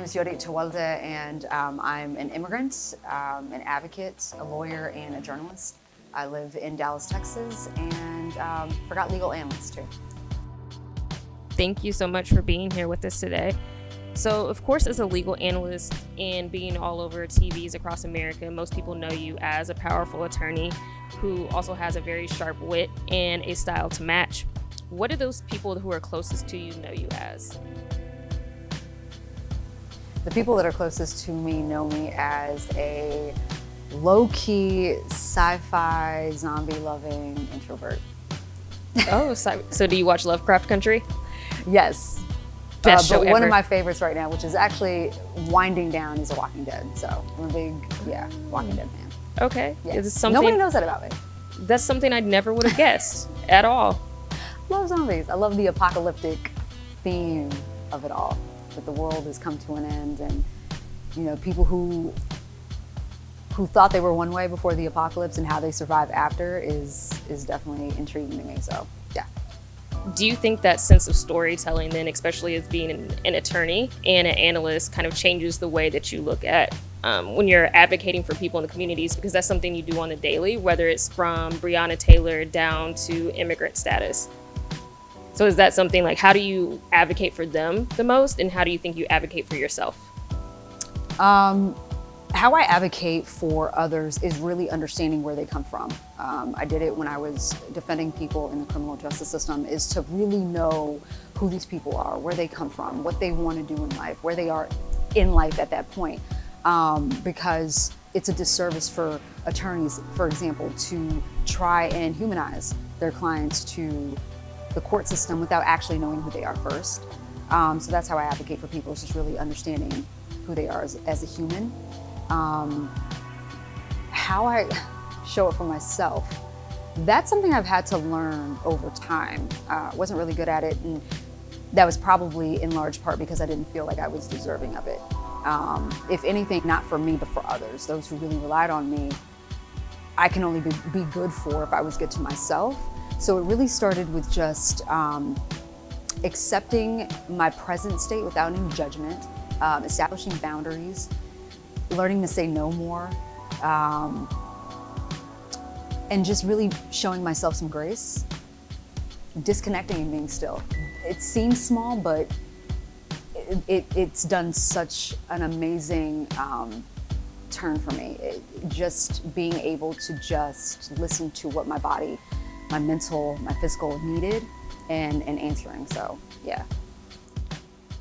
is Yodit Tewolde, and I'm an immigrant, an advocate, a lawyer, and a journalist. I live in Dallas, Texas, and forgot legal analyst too. Thank you so much for being here with us today. So, of course, as a legal analyst and being all over TVs across America, most people know you as a powerful attorney who also has a very sharp wit and a style to match. What do those people who are closest to you know you as? The people that are closest to me know me as a low-key, sci-fi, zombie-loving introvert. Oh, so do you watch Lovecraft Country? Yes. Best show but ever. One of my favorites right now, which is actually winding down, is The Walking Dead. So I'm a big, Walking Dead fan. Okay. Yeah. Is this something, Nobody knows that about me. That's something I never would have guessed at all. Love zombies. I love the apocalyptic theme of it all. That the world has come to an end, and people who thought they were one way before the apocalypse and how they survive after is definitely intriguing to me. So yeah. Do you think that sense of storytelling then, especially as being an attorney and an analyst, kind of changes the way that you look at when you're advocating for people in the communities? Because that's something you do on the daily, whether it's from Breonna Taylor down to immigrant status. So is that something like, how do you advocate for them the most, and how do you think you advocate for yourself? How I advocate for others is really understanding where they come from. I did it when I was defending people in the criminal justice system, is to really know who these people are, where they come from, what they want to do in life, where they are in life at that point. Because it's a disservice for attorneys, for example, to try and humanize their clients to the court system without actually knowing who they are first. So that's how I advocate for people, is just really understanding who they are as a human. How I show it for myself, that's something I've had to learn over time. Wasn't really good at it, and that was probably in large part because I didn't feel like I was deserving of it. If anything, not for me, but for others, those who really relied on me, I can only be good for if I was good to myself. So it really started with just accepting my present state without any judgment, establishing boundaries, learning to say no more, and just really showing myself some grace, disconnecting and being still. It seems small, but it's done such an amazing turn for me. Just being able to just listen to what my body, my mental, my physical needed, and answering. So yeah.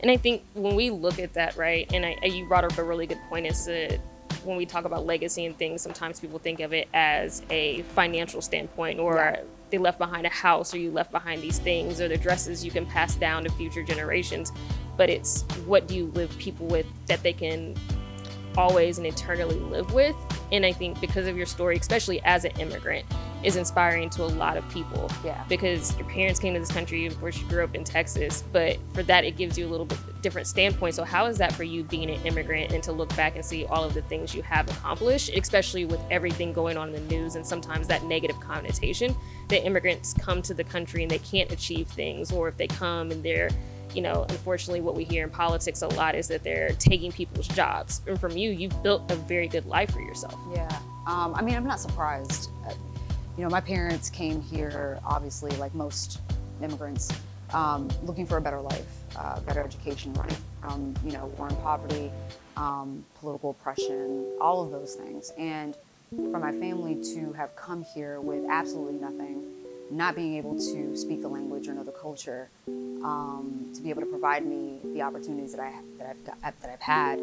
And I think when we look at that, right, and you brought up a really good point, is that when we talk about legacy and things, sometimes people think of it as a financial standpoint, or they left behind a house, or you left behind these things, or the dresses you can pass down to future generations. But it's, what do you leave people with that they can always and eternally live with? And I think because of your story, especially as an immigrant, is inspiring to a lot of people. Yeah. Because your parents came to this country, of course you grew up in Texas, but for that it gives you a little bit different standpoint. So how is that for you, being an immigrant, and to look back and see all of the things you have accomplished, especially with everything going on in the news and sometimes that negative connotation that immigrants come to the country and they can't achieve things, or if they come and they're, unfortunately what we hear in politics a lot is that they're taking people's jobs. And from you've built a very good life for yourself. Yeah, I'm not surprised. My parents came here, obviously, like most immigrants, looking for a better life, better education, running from, war and poverty, political oppression, all of those things. And for my family to have come here with absolutely nothing, not being able to speak the language or know the culture, to be able to provide me the opportunities that I've had,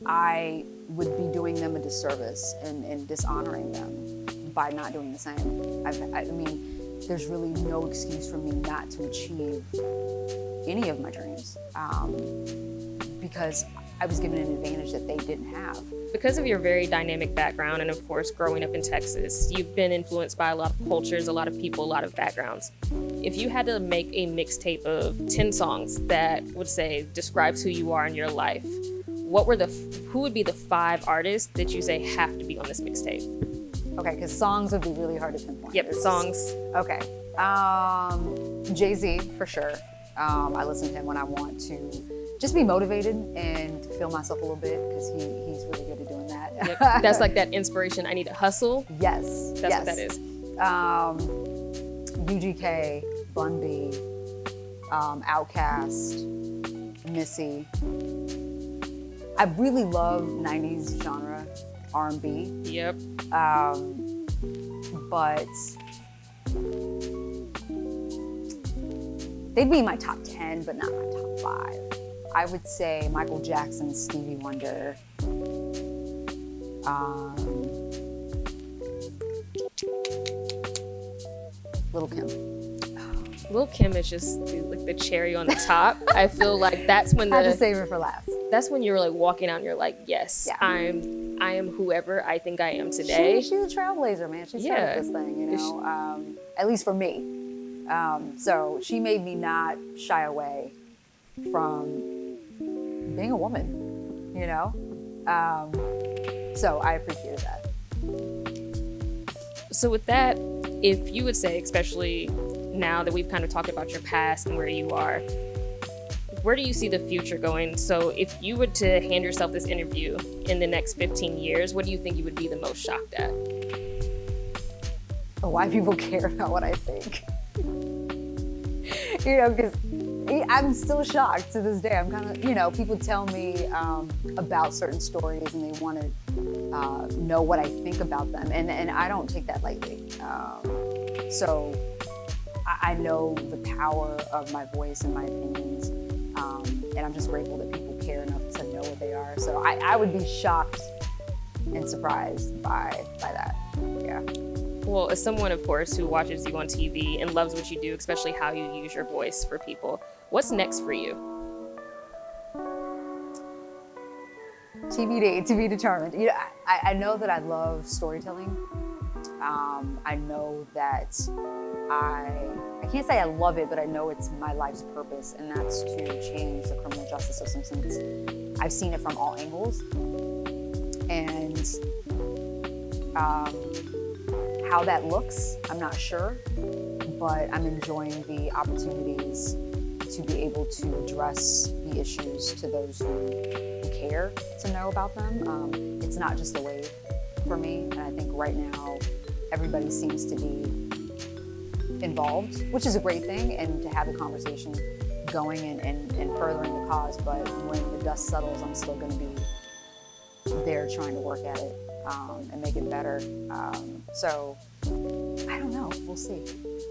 I would be doing them a disservice and dishonoring them by not doing the same. I mean, there's really no excuse for me not to achieve any of my dreams, because I was given an advantage that they didn't have. Because of your very dynamic background, and of course growing up in Texas, you've been influenced by a lot of cultures, a lot of people, a lot of backgrounds. If you had to make a mixtape of 10 songs that would say describes who you are in your life, who would be the 5 artists that you say have to be on this mixtape? Okay, because songs would be really hard to pinpoint. Yep, songs. Okay. Jay-Z, for sure. I listen to him when I want to just be motivated and feel myself a little bit, because he's really good at doing that. Yep. That's like that inspiration. I need to hustle. Yes. That's what that is. UGK, Bun B, Outkast, Missy. I really love 90s genre R&B. Yep. But they'd be in my top 10, but not my top 5. I would say Michael Jackson, Stevie Wonder, Lil' Kim. Lil' Kim is just like the cherry on the top. I feel like that's when I had to save it for last. That's when you're like walking out and you're like, yes, Yeah. I am whoever I think I am today. She's a trailblazer, man. She started this thing, you know, at least for me. So she made me not shy away from being a woman, you know? So I appreciated that. So with that, if you would say, especially now that we've kind of talked about your past and where you are, where do you see the future going? So if you were to hand yourself this interview in the next 15 years, what do you think you would be the most shocked at? Why people care about what I think. You know, because I'm still shocked to this day. I'm kind of, you know, people tell me about certain stories and they want to know what I think about them. And I don't take that lightly. So I know the power of my voice and my opinions. And I'm just grateful that people care enough to know what they are. So I would be shocked and surprised by that. Yeah. Well, as someone, of course, who watches you on TV and loves what you do, especially how you use your voice for people, what's next for you? TBD, to be determined. You know, I know that I love storytelling. I know that I can't say I love it, but I know it's my life's purpose, and that's to change the criminal justice system, since I've seen it from all angles. And how that looks, I'm not sure, but I'm enjoying the opportunities to be able to address the issues to those who care to know about them. It's not just a wave for me, and I think right now everybody seems to be involved, which is a great thing, and to have the conversation going and furthering the cause. But when the dust settles, I'm still going to be there trying to work at it and make it better. So I don't know. We'll see.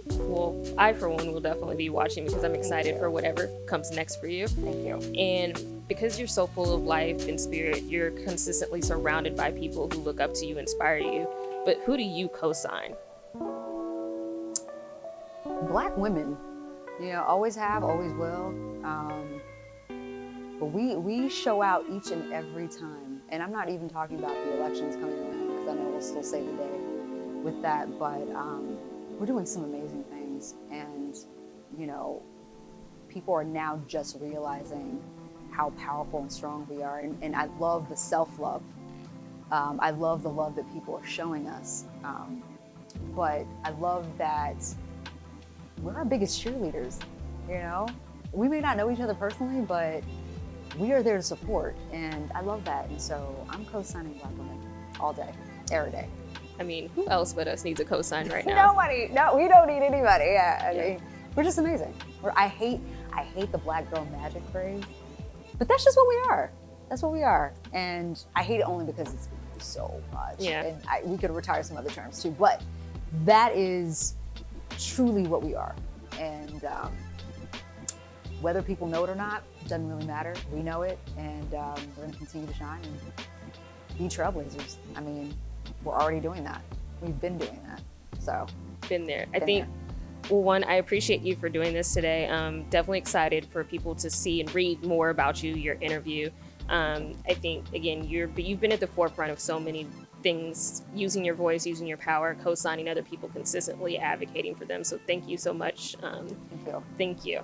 Well, I, for one, will definitely be watching, because I'm excited for whatever comes next for you. Thank you. And because you're so full of life and spirit, you're consistently surrounded by people who look up to you, inspire you. But who do you co-sign? Black women, you know, always have, always will. But we show out each and every time. And I'm not even talking about the elections coming around, because I know we'll still save the day with that. But we're doing some amazing things. And, you know, people are now just realizing how powerful and strong we are. And I love the self-love. I love the love that people are showing us. But I love that we're our biggest cheerleaders, you know? We may not know each other personally, but we are there to support, and I love that. And so I'm co-signing Black women all day, every day. I mean, who else but us needs a co-sign right now? Nobody. No, we don't need anybody. Yeah, I mean, we're just amazing. I hate the black girl magic phrase, but that's just what we are. That's what we are. And I hate it only because it's so much. Yeah. And we could retire some other terms too, but that is truly what we are. And whether people know it or not, doesn't really matter. We know it, and we're gonna continue to shine and be trailblazers. I mean, we're already doing that. We've been doing that, so. Been there. I think, well, one, I appreciate you for doing this today. Definitely excited for people to see and read more about you, your interview. I think, again, you've been at the forefront of so many things, using your voice, using your power, co-signing other people, consistently advocating for them. So thank you so much. Thank you. Thank you.